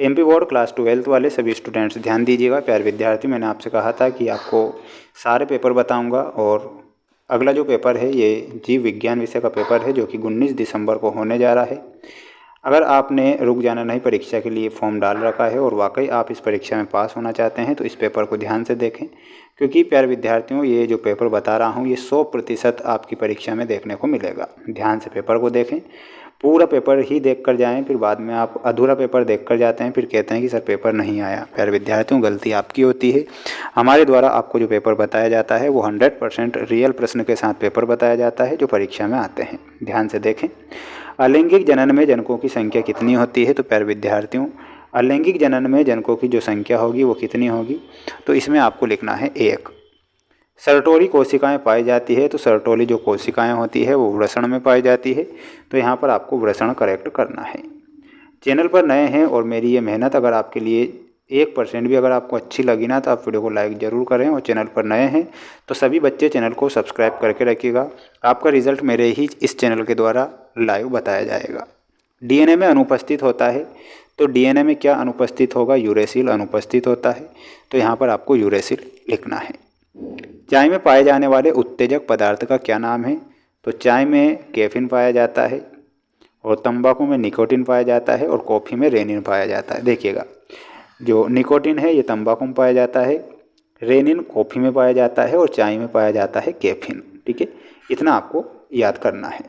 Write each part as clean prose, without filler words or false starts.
MP board class 12th वाले सभी students ध्यान दीजिएगा। प्यारे विद्यार्थी, मैंने आपसे कहा था कि आपको सारे पेपर बताऊंगा और अगला जो पेपर है ये जीव विज्ञान विषय का पेपर है जो कि 19 दिसंबर को होने जा रहा है। अगर आपने रुक जाना नहीं परीक्षा के लिए फॉर्म डाल रखा है और वाकई आप इस परीक्षा में पास होना चाहते हैं तो इस पेपर को ध्यान से देखें, क्योंकि प्यारे विद्यार्थियों ये जो पेपर बता रहा हूँ ये 100% आपकी परीक्षा में देखने को मिलेगा। ध्यान से पेपर को देखें, पूरा पेपर ही देख कर जाएँ, फिर बाद में आप अधूरा पेपर देख कर जाते हैं, फिर कहते हैं कि सर पेपर नहीं आया। प्यारे विद्यार्थियों, गलती आपकी होती है। हमारे द्वारा आपको जो पेपर बताया जाता है वो 100% रियल प्रश्न के साथ पेपर बताया जाता है जो परीक्षा में आते हैं। ध्यान से देखें। अलैंगिक जनन में जनकों की संख्या कितनी होती है? तो प्यारे विद्यार्थियों, अलैंगिक जनन में जनकों की जो संख्या होगी वो कितनी होगी? तो इसमें आपको लिखना है 1। सरटोली कोशिकाएं पाई जाती है, तो सरटोली जो कोशिकाएं होती है वो वृषण में पाई जाती है, तो यहाँ पर आपको वृषण करेक्ट करना है। चैनल पर नए हैं और मेरी ये मेहनत अगर आपके लिए 1% भी अगर आपको अच्छी लगी ना तो आप वीडियो को लाइक ज़रूर करें, और चैनल पर नए हैं तो सभी बच्चे चैनल को सब्सक्राइब करके रखिएगा। आपका रिज़ल्ट मेरे ही इस चैनल के द्वारा लाइव बताया जाएगा। डीएनए में अनुपस्थित होता है, तो डीएनए में क्या अनुपस्थित होगा? यूरेसिल अनुपस्थित होता है, तो यहाँ पर आपको यूरेसिल लिखना है। चाय में पाए जाने वाले उत्तेजक पदार्थ का क्या नाम है? तो चाय में कैफीन पाया जाता है, और तंबाकू में निकोटीन पाया जाता है, और कॉफ़ी में रेनिन पाया जाता है। देखिएगा, जो निकोटीन है ये तंबाकू में पाया जाता है, रेनिन कॉफ़ी में पाया जाता है, और चाय में पाया जाता है कैफीन। ठीक है, इतना आपको याद करना है।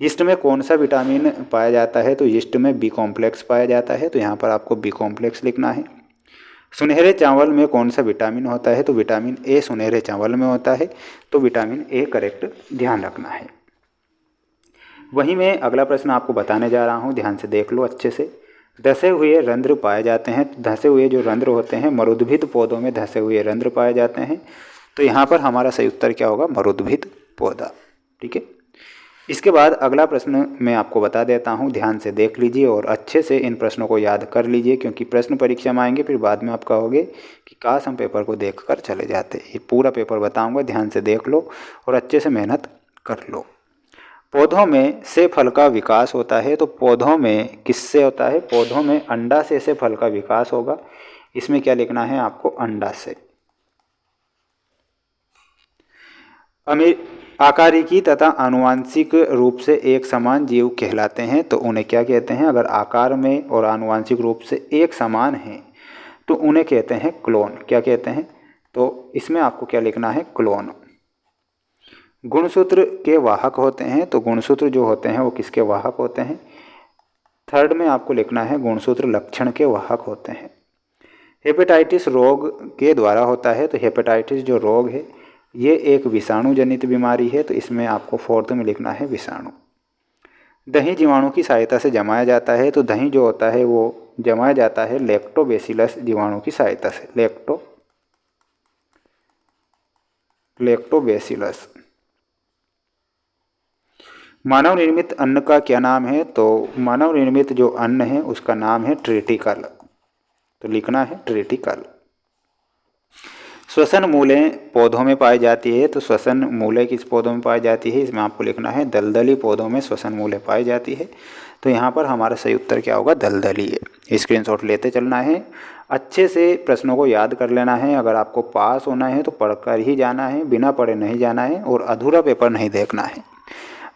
यीस्ट में कौन सा विटामिन पाया जाता है? तो यीस्ट में बी कॉम्प्लेक्स पाया जाता है, तो यहाँ पर आपको बी कॉम्प्लेक्स लिखना है। सुनहरे चावल में कौन सा विटामिन होता है? तो विटामिन ए सुनहरे चावल में होता है, तो विटामिन ए करेक्ट ध्यान रखना है। वहीं मैं अगला प्रश्न आपको बताने जा रहा हूँ, ध्यान से देख लो अच्छे से। धसे हुए रंध्र पाए जाते हैं, धसे हुए जो रंध्र होते हैं मरुद्भिद पौधों में धसे हुए रंध्र पाए जाते हैं, तो यहाँ पर हमारा सही उत्तर क्या होगा? मरुद्भिद पौधा। ठीक है, इसके बाद अगला प्रश्न मैं आपको बता देता हूँ, ध्यान से देख लीजिए और अच्छे से इन प्रश्नों को याद कर लीजिए, क्योंकि प्रश्न परीक्षा में आएंगे फिर बाद में आप कहोगे कि काश हम पेपर को देख कर चले जाते। ये पूरा पेपर बताऊँगा, ध्यान से देख लो और अच्छे से मेहनत कर लो। पौधों में से फल का विकास होता है, तो पौधों में किससे होता है? पौधों में अंडा से फल का विकास होगा। इसमें क्या लिखना है आपको? अंडा से। आकारिकी तथा आनुवांशिक रूप से एक समान जीव कहलाते हैं, तो उन्हें क्या कहते हैं? अगर आकार में और आनुवांशिक रूप से एक समान हैं तो उन्हें कहते हैं क्लोन। क्या कहते हैं? तो इसमें आपको क्या लिखना है? क्लोन। गुणसूत्र के वाहक होते हैं, तो गुणसूत्र जो होते हैं वो किसके वाहक होते हैं? थर्ड में आपको लिखना है गुणसूत्र लक्षण के वाहक होते हैं। हेपेटाइटिस रोग के द्वारा होता है, तो हेपेटाइटिस जो रोग है ये एक विषाणु जनित बीमारी है, तो इसमें आपको फोर्थ में लिखना है विषाणु। दही जीवाणु की सहायता से जमाया जाता है, तो दही जो होता है वो जमाया जाता है लैक्टोबैसिलस जीवाणु की सहायता से। लैक्टोबैसिलस। मानव निर्मित अन्न का क्या नाम है? तो मानव निर्मित जो अन्न है उसका नाम है ट्रिटिकल, तो लिखना है ट्रिटिकल। श्वसन मूलें पौधों में पाई जाती है, तो श्वसन मूलें किस पौधों में पाई जाती है? इसमें आपको लिखना है दलदली पौधों में श्वसन मूलें पाई जाती है, तो यहाँ पर हमारा सही उत्तर क्या होगा? दलदली है। स्क्रीनशॉट लेते चलना है, अच्छे से प्रश्नों को याद कर लेना है। अगर आपको पास होना है तो पढ़कर ही जाना है, बिना पढ़े नहीं जाना है, और अधूरा पेपर नहीं देखना है।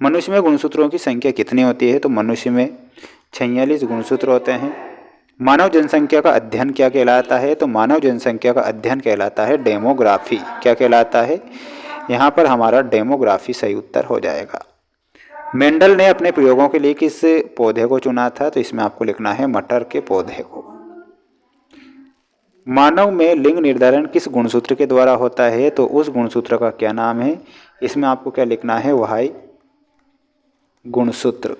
मनुष्य में गुणसूत्रों की संख्या कितनी होती है? तो मनुष्य में 46 गुणसूत्र होते हैं। मानव जनसंख्या का अध्ययन क्या कहलाता है? तो मानव जनसंख्या का अध्ययन कहलाता है डेमोग्राफी। क्या कहलाता है? यहाँ पर हमारा डेमोग्राफी सही उत्तर हो जाएगा। मेंडल ने अपने प्रयोगों के लिए किस पौधे को चुना था? तो इसमें आपको लिखना है मटर के पौधे को। मानव में लिंग निर्धारण किस गुणसूत्र के द्वारा होता है? तो उस गुणसूत्र का क्या नाम है? इसमें आपको क्या लिखना है? वाई गुणसूत्र।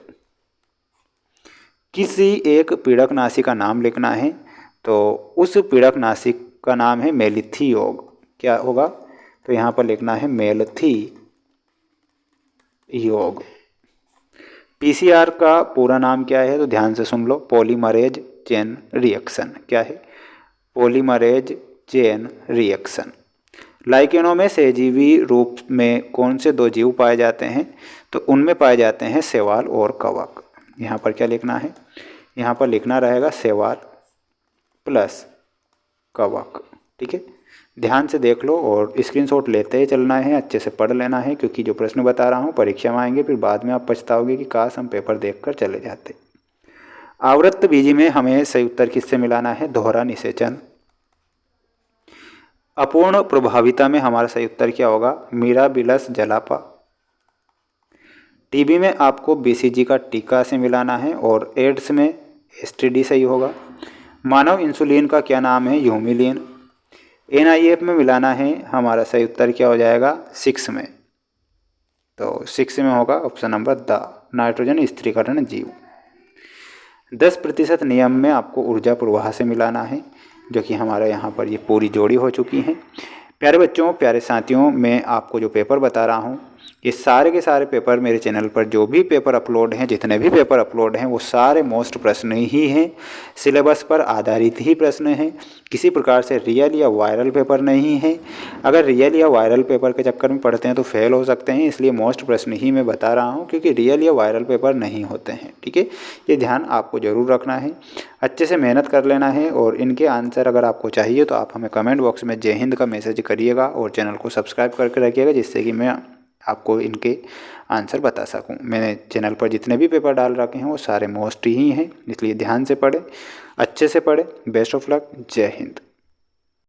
किसी एक पीड़कनाशी का नाम लिखना है, तो उस पीड़कनाशी का नाम है मेलिथियोग। क्या होगा? तो यहाँ पर लिखना है मेलिथियोग। पीसीआर का पूरा नाम क्या है? तो ध्यान से सुन लो, पॉलीमरेज चेन रिएक्शन। क्या है? Polymerase chain reaction. लाइकेनों में सहजीवी रूप में कौन से 2 जीव पाए जाते हैं? तो उनमें पाए जाते हैं शैवाल और कवक। यहाँ पर क्या लिखना है? यहाँ पर लिखना रहेगा शैवाल प्लस कवक। ठीक है, ध्यान से देख लो और स्क्रीनशॉट लेते ही चलना है, अच्छे से पढ़ लेना है, क्योंकि जो प्रश्न बता रहा हूँ परीक्षा में आएंगे, फिर बाद में आप पछताओगे कि काश हम पेपर देखकर चले जाते। आवर्त बीजी में हमें सही उत्तर किससे मिलाना है? दोहरा निषेचन। अपूर्ण प्रभाविता में हमारा सही उत्तर क्या होगा? मिराबिलस जलापा। टीबी में आपको बीसीजी का टीका से मिलाना है और एड्स में एसटीडी सही होगा। मानव इंसुलिन का क्या नाम है? ह्यूमिलिन। एनआईएफ में मिलाना है, हमारा सही उत्तर क्या हो जाएगा? 6 में। तो 6 में होगा ऑप्शन नंबर द, नाइट्रोजन स्थिरीकरण जीव। 10% नियम में आपको ऊर्जा प्रवाह से मिलाना है, जो कि हमारे यहाँ पर ये पूरी जोड़ी हो चुकी हैं। प्यारे बच्चों, प्यारे साथियों, मैं आपको जो पेपर बता रहा हूँ, ये सारे के सारे पेपर मेरे चैनल पर जो भी पेपर अपलोड हैं, जितने भी पेपर अपलोड हैं, वो सारे मोस्ट प्रश्न ही हैं, सिलेबस पर आधारित ही प्रश्न हैं। किसी प्रकार से रियल या वायरल पेपर नहीं है। अगर रियल या वायरल पेपर के चक्कर में पढ़ते हैं तो फेल हो सकते हैं, इसलिए मोस्ट प्रश्न ही मैं बता रहा हूँ, क्योंकि रियल या वायरल पेपर नहीं होते हैं। ठीक है, ये ध्यान आपको ज़रूर रखना है, अच्छे से मेहनत कर लेना है। और इनके आंसर अगर आपको चाहिए तो आप हमें कमेंट बॉक्स में जय हिंद का मैसेज करिएगा और चैनल को सब्सक्राइब करके रखिएगा, जिससे कि मैं आपको इनके आंसर बता सकूं। मैंने चैनल पर जितने भी पेपर डाल रखे हैं वो सारे मोस्ट ही हैं, इसलिए ध्यान से पढ़ें, अच्छे से पढ़ें। बेस्ट ऑफ लक, जय हिंद।